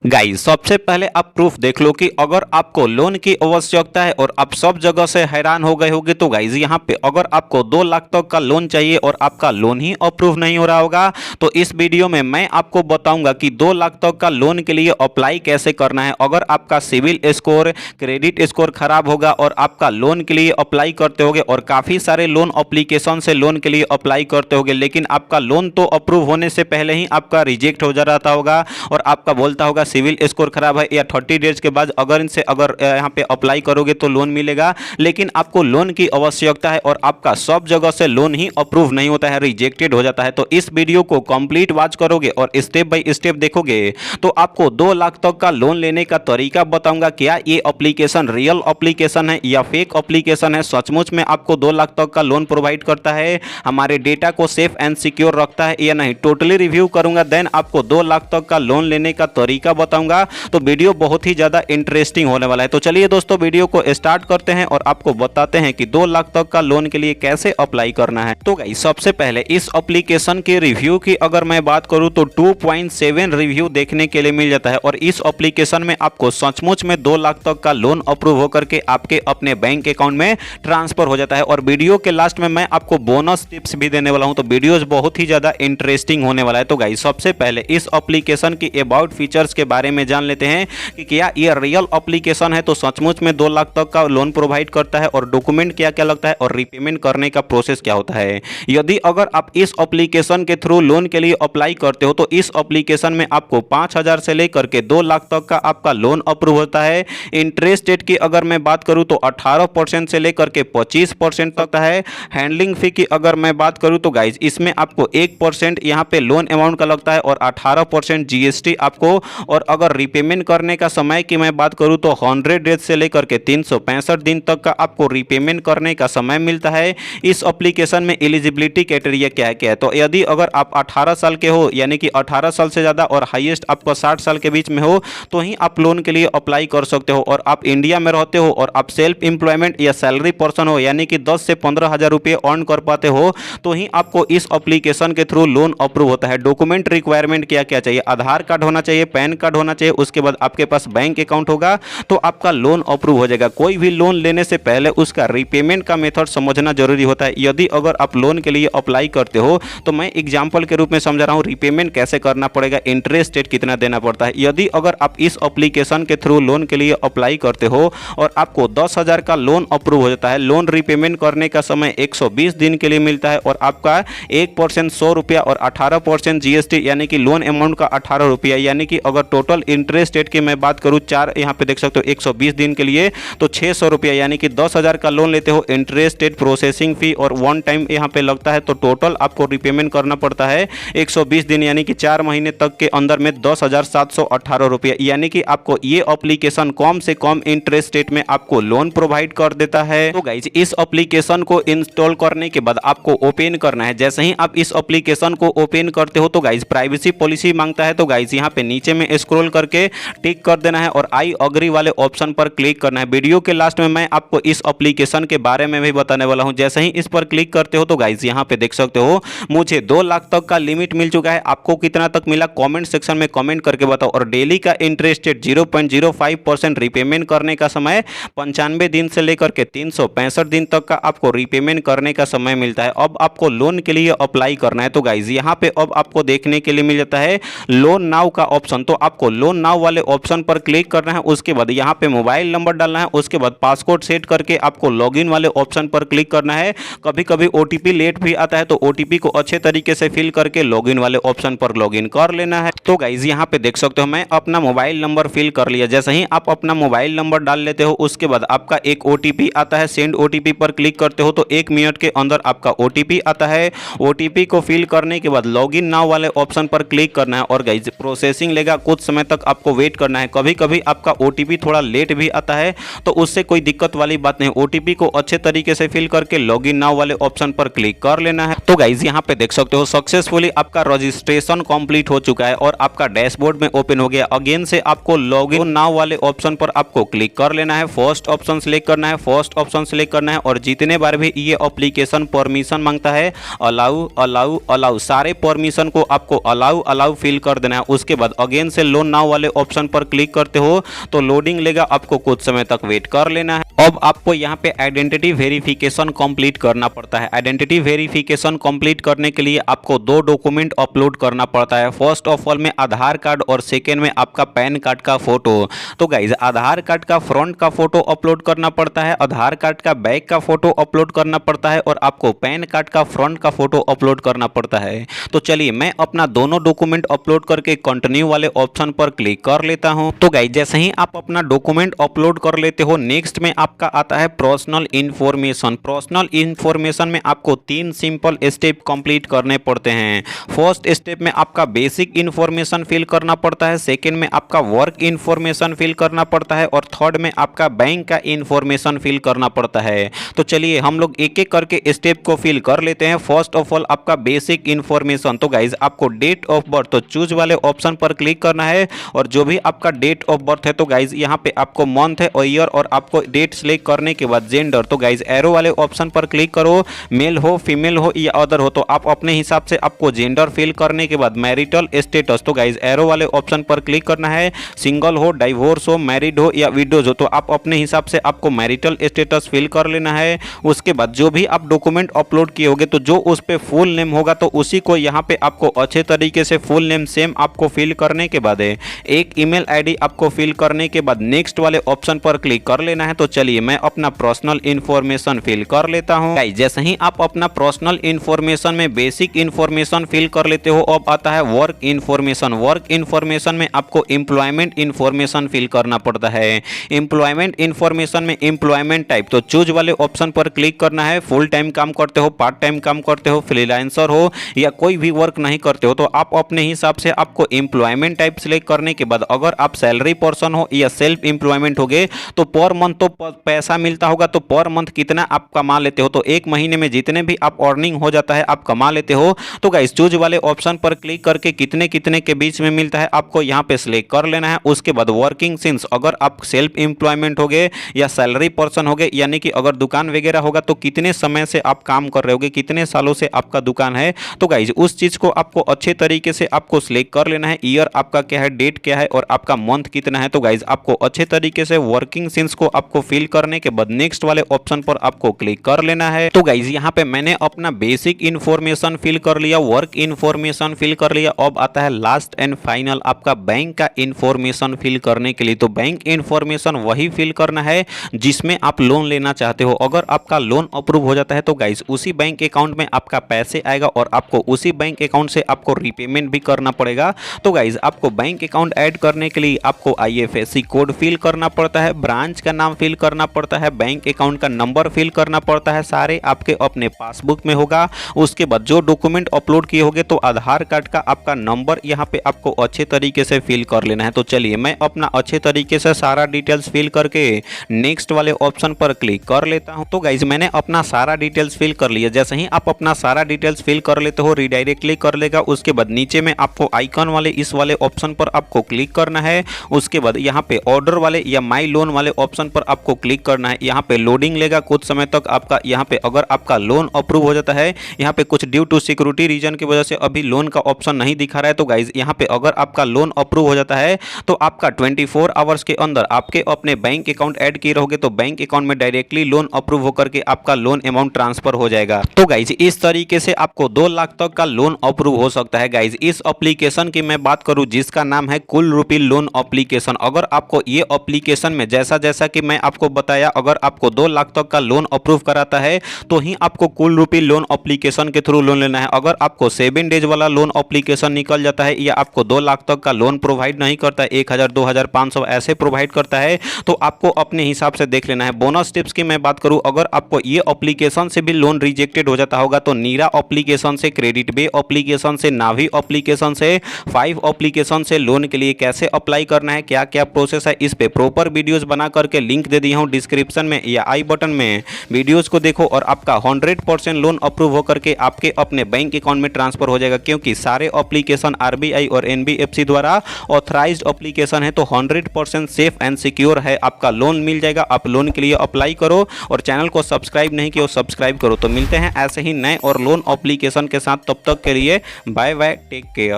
Guys सबसे पहले आप प्रूफ देख लो कि अगर आपको लोन की आवश्यकता है और आप सब जगह से हैरान हो गए होगे तो गाइस यहाँ पे अगर आपको 2 लाख तक का लोन चाहिए और आपका लोन ही अप्रूव नहीं हो रहा होगा तो इस वीडियो में मैं आपको बताऊंगा कि 2 लाख तक का लोन के लिए अप्लाई कैसे करना है। अगर आपका सिविल स्कोर क्रेडिट स्कोर खराब होगा और आपका लोन के लिए अप्लाई करते होगे और काफ़ी सारे लोन अप्लीकेशन से लोन के लिए अप्लाई करते होगे लेकिन आपका लोन तो अप्रूव होने से पहले ही आपका रिजेक्ट हो जा रहा होगा और आपका बोलता होगा सिविल स्कोर खराब है या 30 डेज के बाद अगर यहाँ पे अप्लाई करोगे तो लोन मिलेगा, लेकिन आपको लोन की आवश्यकता है और आपका सब जगह से लोन ही अप्रूव नहीं होता है, रिजेक्टेड हो जाता है। तो इस वीडियो को कंप्लीट वॉच करोगे और स्टेप बाय स्टेप देखोगे तो आपको 2 लाख तक का लोन लेने का तरीका बताऊंगा। क्या ये एप्लीकेशन रियल एप्लीकेशन है या फेक एप्लीकेशन है, सचमुच में आपको 2 लाख तक का लोन प्रोवाइड करता है, हमारे डेटा को सेफ एंड सिक्योर रखता है या नहीं, टोटली रिव्यू करूंगा। देन आपको 2 लाख तक का लोन लेने का तरीका बताऊंगा। तो वीडियो बहुत ही ज्यादा इंटरेस्टिंग होने वाला है। तो चलिए दोस्तों वीडियो को स्टार्ट करते हैं और आपको बताते हैं कि 2 लाख तक का लोन के लिए कैसे अप्लाई करना है। तो गाइस सबसे पहले इस एप्लीकेशन के रिव्यू की अगर मैं बात करूं तो 2.7 रिव्यू देखने के लिए मिल जाता है और इस एप्लीकेशन में आपको सचमुच में 2 लाख तक का लोन अप्रूव होकर के आपके अपने बैंक अकाउंट में ट्रांसफर हो जाता है। और वीडियो के लास्ट में मैं आपको बोनस टिप्स भी देने वाला हूं, तो वीडियो बहुत ही ज्यादा इंटरेस्टिंग होने वाला है। तो गाइस सबसे पहले इस एप्लीकेशन की अबाउट फीचर्स के बारे में जान लेते हैं कि क्या ये रियल एप्लीकेशन है, तो सचमुच में 2 लाख तक का लोन प्रोवाइड करता है और डॉक्यूमेंट क्या क्या लगता है और रीपेमेंट करने का प्रोसेस क्या होता है। यदि अगर आप इस एप्लीकेशन के थ्रू लोन के लिए अप्लाई करते हो तो इस एप्लीकेशन में आपको 5,000 से लेकर के 2 लाख तक का आपका लोन अप्रूव होता है। इंटरेस्ट रेट की अगर मैं बात करूं तो 18% से लेकर के 25% तक है। हैंडलिंग फी की अगर मैं बात करूं तो गाइज इसमें आपको 1% यहां पे लोन अमाउंट का लगता है और 18% जीएसटी आपको। और अगर रीपेमेंट करने का समय की मैं बात करूं तो 100 डेज से लेकर के 365 दिन तक का आपको रीपेमेंट करने का समय मिलता है। इस एप्लीकेशन में एलिजिबिलिटी क्राइटेरिया क्या है तो यदि अगर आप 18 साल के हो यानी कि 18 साल से ज़्यादा और हाईएस्ट आपका 60 साल के बीच में हो तो ही आप लोन के लिए अप्लाई कर सकते हो। और आप इंडिया में रहते हो और आप सेल्फ एम्प्लॉयमेंट या सैलरी पर्सन हो यानी कि 10 से 15,000 रुपये अर्न कर पाते हो तो ही आपको इस एप्लीकेशन के थ्रू लोन अप्रूव होता है। डॉक्यूमेंट रिक्वायरमेंट क्या क्या चाहिए, आधार कार्ड होना चाहिए, पैन कार्ड होना चाहिए, उसके बाद आपके पास बैंक अकाउंट होगा तो आपका लोन अप्रूव हो जाएगा। कोई भी लोन लेने से पहले उसका रीपेमेंट का मेथड समझना जरूरी होता है। यदि अगर आप लोन के लिए अप्लाई करते हो तो मैं एग्जांपल के रूप में समझा रहा हूं रीपेमेंट कैसे करना पड़ेगा, इंटरेस्ट रेट कितना देना पड़ता है। यदि अगर आप इस एप्लीकेशन के थ्रू लोन के लिए अप्लाई करते हो और आपको 10,000 का लोन अप्रूव हो जाता है, लोन रीपेमेंट करने का समय 120 दिन के लिए मिलता है और आपका 1% 100 रुपया और 18% जीएसटी यानी कि लोन अमाउंट का 18 रुपया, यानी कि अगर टोटल इंटरेस्ट रेट की मैं बात करूं 4 यहाँ पे देख सकते हो 120 दिन के लिए तो 600 रुपया, यानी कि 10,000 का लोन लेते हो, इंटरेस्ट रेट प्रोसेसिंग फी और वन टाइम यहाँ पे लगता है तो टोटल आपको रिपेमेंट करना पड़ता है 120 दिन यानी कि 4 महीने तक के अंदर में 10,718 रुपया। यानी कि आपको ये एप्लीकेशन कम से कम इंटरेस्ट रेट में आपको लोन प्रोवाइड कर देता है। तो गाइज इस एप्लीकेशन को इंस्टॉल करने के बाद आपको ओपन करना है। जैसे ही आप इस एप्लीकेशन को ओपन करते हो तो गाइज प्राइवेसी पॉलिसी मांगता है, तो गाइज यहाँ पे नीचे में स्क्रॉल करके टिक कर देना है और आई अग्री वाले ऑप्शन पर क्लिक करना है। वीडियो के लास्ट में मैं आपको इस एप्लीकेशन के बारे में भी बताने वाला हूं। जैसे ही इस पर क्लिक करते हो तो गाइज यहाँ पे देख सकते हो मुझे 2 लाख तक का लिमिट मिल चुका है। आपको कितना तक मिला कमेंट सेक्शन में कमेंट करके बताओ। और डेली का इंटरेस्ट रेट 0.05%, रीपेमेंट करने का समय 95 दिन से लेकर के 365 दिन तक का आपको रीपेमेंट करने का समय मिलता है। अब आपको लोन के लिए अप्लाई करना है तो गाइज यहाँ पे अब आपको देखने के लिए मिल जाता है लोन नाउ का ऑप्शन। तो आपको लोन नाउ वाले ऑप्शन पर क्लिक करना है, उसके बाद यहाँ पे मोबाइल नंबर डालना है, उसके बाद पासवर्ड सेट करके आपको लॉगिन वाले ऑप्शन पर क्लिक करना है। कभी कभी ओटीपी लेट भी आता है तो ओटीपी को अच्छे तरीके से फिल करके लॉगिन वाले ऑप्शन पर लॉगिन कर लेना है। तो गाइज यहाँ पे देख सकते हो मैं अपना मोबाइल नंबर फिल कर लिया। जैसे ही आप अपना मोबाइल नंबर डाल लेते हो उसके बाद आपका एक ओटीपी आता है, सेंड ओटीपी पर क्लिक करते हो तो 1 मिनट के अंदर आपका ओटीपी आता है। ओटीपी को फिल करने के बाद लॉगिन नाउ वाले ऑप्शन पर क्लिक करना है और गाइज प्रोसेसिंग लेगा, कुछ समय तक आपको वेट करना है। कभी कभी आपका ओटीपी थोड़ा लेट भी आता है तो उससे कोई दिक्कत वाली बात नहीं। ओटीपी को अच्छे तरीके से फिल करके लॉगिन नाउ वाले ऑप्शन पर क्लिक कर लेना है। तो गाइज यहाँ पे देख सकते हो सक्सेसफुली आपका रजिस्ट्रेशन कंप्लीट हो चुका है और आपका डैशबोर्ड में ओपन हो गया। अगेन से आपको लॉगिन नाउ वाले ऑप्शन पर आपको क्लिक कर लेना है, फर्स्ट ऑप्शन सेलेक्ट करना है, फर्स्ट ऑप्शन सेलेक्ट करना है और जितने बार भी ये एप्लीकेशन परमिशन मांगता है अलाउ अलाउ अलाउ सारे परमिशन को आपको अलाउ अलाउ फिल कर देना है। उसके बाद अगेन से लोन नाउ वाले ऑप्शन पर क्लिक करते हो तो लोडिंग लेगा, आपको कुछ समय तक वेट कर लेना है। अब आपको यहाँ पे आइडेंटिटी वेरिफिकेशन कंप्लीट करना पड़ता है। आइडेंटिटी वेरिफिकेशन कंप्लीट करने के लिए आपको 2 डॉक्यूमेंट अपलोड करना पड़ता है। फर्स्ट ऑफ ऑल में आधार कार्ड और सेकेंड में आपका पैन कार्ड का फोटो। तो गाइज आधार कार्ड का फ्रंट का फोटो अपलोड करना पड़ता है, आधार कार्ड का बैक का फोटो अपलोड करना पड़ता है और आपको पैन कार्ड का फ्रंट का फोटो अपलोड करना पड़ता है। तो चलिए मैं अपना दोनों डॉक्यूमेंट अपलोड करके कंटिन्यू वाले ऑप्शन पर क्लिक कर लेता हूं। तो गाइज जैसे ही आप अपना डॉक्यूमेंट अपलोड कर लेते हो, नेक्स्ट में आपका आता है पर्सनल इंफॉर्मेशन। पर्सनल इंफॉर्मेशन में आपको 3 सिंपल स्टेप कंप्लीट करने पड़ते हैं। फर्स्ट स्टेप में आपका बेसिक इंफॉर्मेशन फिल करना पड़ता है, सेकंड में आपका वर्क इंफॉर्मेशन फिल करना पड़ता है और थर्ड में आपका बैंक का इंफॉर्मेशन फिल करना पड़ता है। तो चलिए हम लोग एक एक करके स्टेप को फिल कर लेते हैं। फर्स्ट ऑफ ऑल आपका बेसिक इंफॉर्मेशन। तो गाइज आपको डेट ऑफ बर्थ, तो चूज वाले ऑप्शन पर क्लिक करना है और जो भी आपका डेट ऑफ बर्थ है, तो गाइज यहाँ पे आपको मंथ है और ईयर और आपको डेट सिलेक्ट करने के बाद जेंडर, तो गाइज एरो वाले ऑप्शन पर क्लिक करो। मेल हो, फीमेल हो या अदर हो, तो आप अपने हिसाब से आपको जेंडर फिल करने के बाद मैरिटल स्टेटस, तो गाइज एरो वाले ऑप्शन पर क्लिक करना है। सिंगल हो, डाइवोर्स हो, मैरिड हो या विडोज हो, तो आप अपने हिसाब से आपको मैरिटल स्टेटस फिल कर लेना है। उसके बाद जो भी आप डॉक्यूमेंट अपलोड किए होंगे, तो जो उस पे फुल नेम होगा तो उसी को यहाँ पे आपको अच्छे तरीके से फुल नेम सेम आपको फिल करने के बाद एक ईमेल आईडी आपको फिल करने के बाद नेक्स्ट वाले ऑप्शन पर क्लिक कर लेना है। तो चलिए मैं अपना पर्सनल इंफॉर्मेशन फिल कर लेता हूं। गाइस जैसे ही आप अपना पर्सनल इंफॉर्मेशन में बेसिक इंफॉर्मेशन फिल कर लेते हो, अब आता है वर्क इंफॉर्मेशन। वर्क इंफॉर्मेशन में आपको एम्प्लॉयमेंट इंफॉर्मेशन फिल करना पड़ता है। एम्प्लॉयमेंट इंफॉर्मेशन में एम्प्लॉयमेंट टाइप, तो चूज वाले ऑप्शन पर क्लिक करना है। फुल टाइम काम करते हो, पार्ट टाइम काम करते हो, फ्रीलांसर हो या कोई भी वर्क नहीं करते हो, तो आप अपने हिसाब से आपको एम्प्लॉयमेंट टाइप सिलेक्ट करने के बाद अगर आप सैलरी पर्सन हो या सेल्फ एम्प्लॉयमेंट हो गए तो पर मंथ तो पैसा मिलता होगा, तो पर मंथ कितना आप कमा लेते हो, तो एक महीने में जितने भी आप अर्निंग हो जाता है आप कमा लेते हो। तो गाइस चूज वाले ऑप्शन पर क्लिक करके कितने कितने के बीच में मिलता है आपको यहाँ पे सिलेक्ट कर लेना है। उसके बाद वर्किंग सिंस, अगर आप सेल्फ एम्प्लॉयमेंट हो गए या सैलरी पर्सन हो गए, यानी कि अगर दुकान वगैरह होगा तो कितने समय से आप काम कर रहे होगे, कितने सालों से आपका दुकान है, तो गाइज उस चीज को आपको अच्छे तरीके से आपको सिलेक्ट कर लेना है। ईयर आपका क्या है, डेट क्या है और आपका मंथ कितना है। तो गाइज आपको अच्छे तरीके से वर्किंग सिंस को आपको फिल करने के बाद नेक्स्ट वाले ऑप्शन पर आपको क्लिक कर लेना है। तो गाइज यहाँ पे मैंने अपना बेसिक इंफॉर्मेशन फिल कर लिया, वर्क इंफॉर्मेशन फिल कर लिया। अब आता है लास्ट एंड फाइनल आपका बैंक का इंफॉर्मेशन फिल करने के लिए। तो बैंक इंफॉर्मेशन वही फिल करना है जिसमें आप लोन लेना चाहते हो। अगर आपका लोन अप्रूव हो जाता है तो गाइज उसी बैंक अकाउंट में आपका पैसे आएगा और आपको उसी बैंक अकाउंट से आपको रीपेमेंट भी करना पड़ेगा। तो गाइज आपको बैंक अकाउंट ऐड करने के लिए आपको IFSC कोड फिल करना पड़ता है, ब्रांच का नाम फिल करना पड़ता है, बैंक अकाउंट का नंबर फिल करना पड़ता है, सारे आपके अपने पासबुक में होगा। उसके बाद जो डॉक्यूमेंट अपलोड किए होंगे तो आधार कार्ड का आपका नंबर यहाँ पे आपको अच्छे तरीके से फिल कर लेना है। तो चलिए मैं अपना अच्छे तरीके से सारा डिटेल्स फिल करके नेक्स्ट वाले ऑप्शन पर क्लिक कर लेता हूँ। तो गाइज मैंने अपना सारा डिटेल्स फिल कर लिया। जैसे ही आप अपना सारा डिटेल्स फिल कर लेते हो रिडायरेक्टली कर लेगा। उसके बाद नीचे में आपको आइकन वाले इस वाले ऑप्शन पर आपको क्लिक करना है। उसके बाद यहाँ पे ऑर्डर वाले या माई लोन वाले ऑप्शन पर आपको क्लिक करना है। यहाँ पे लोडिंग लेगा कुछ समय तक आपका। यहाँ पे अगर आपका लोन अप्रूव हो जाता है, यहाँ पे कुछ ड्यू टू सिक्योरिटी रीजन की वजह से अभी लोन का ऑप्शन नहीं दिखा रहा है। तो गाइज यहाँ पे अगर आपका लोन अप्रूव हो जाता है तो आपका 24 आवर्स के अंदर आपके अपने बैंक अकाउंट ऐड किए रहोगे तो बैंक अकाउंट में डायरेक्टली लोन अप्रूव होकर के आपका लोन अमाउंट ट्रांसफर हो जाएगा। तो गाइज इस तरीके से आपको 2 लाख तक का लोन अप्रूव हो सकता है। गाइज इस एप्लीकेशन की मैं बात करूं जिसका नाम है कुल रूपी लोन एप्लीकेशन। अगर आपको ये एप्लीकेशन में जैसा जैसा कि मैं आपको बताया, अगर आपको 2 लाख तक का लोन अप्रूव कराता है तो ही आपको कुल रूपी लोन एप्लीकेशन के थ्रू लोन लेना है। अगर आपको 7 डेज वाला लोन एप्लीकेशन निकल जाता है या आपको 2 लाख तक का लोन प्रोवाइड नहीं करता है, 1000, 2000, 500 ऐसे प्रोवाइड करता है, तो आपको अपने हिसाब से देख लेना है। बोनस टिप्स की मैं बात करूं, अगर आपको ये एप्लीकेशन से भी लोन रिजेक्टेड हो जाता होगा तो नीरा एप्लीकेशन से, क्रेडिट बे एप्लीकेशन से, नावी एप्लीकेशन से, 5 एप्लीकेशन से लोन के लिए कैसे अप्लाई करना है, क्या क्या प्रोसेस है, इस पे प्रॉपर वीडियोस बना करके लिंक दे दिया हूं डिस्क्रिप्शन में या आई बटन में। वीडियोस को देखो और आपका 100% लोन अप्रूव होकर के आपके अपने बैंक अकाउंट में ट्रांसफर हो जाएगा, क्योंकि सारे एप्लीकेशन RBI और NBFC द्वारा ऑथराइज्ड एप्लीकेशन है। तो 100% सेफ एंड सिक्योर है, आपका लोन मिल जाएगा। आप लोन के लिए अप्लाई करो और चैनल को सब्सक्राइब नहीं किया सब्सक्राइब करो। तो मिलते हैं ऐसे ही नए और लोन एप्लीकेशन के साथ, तब तक के लिए बाय बाय, टेक केयर।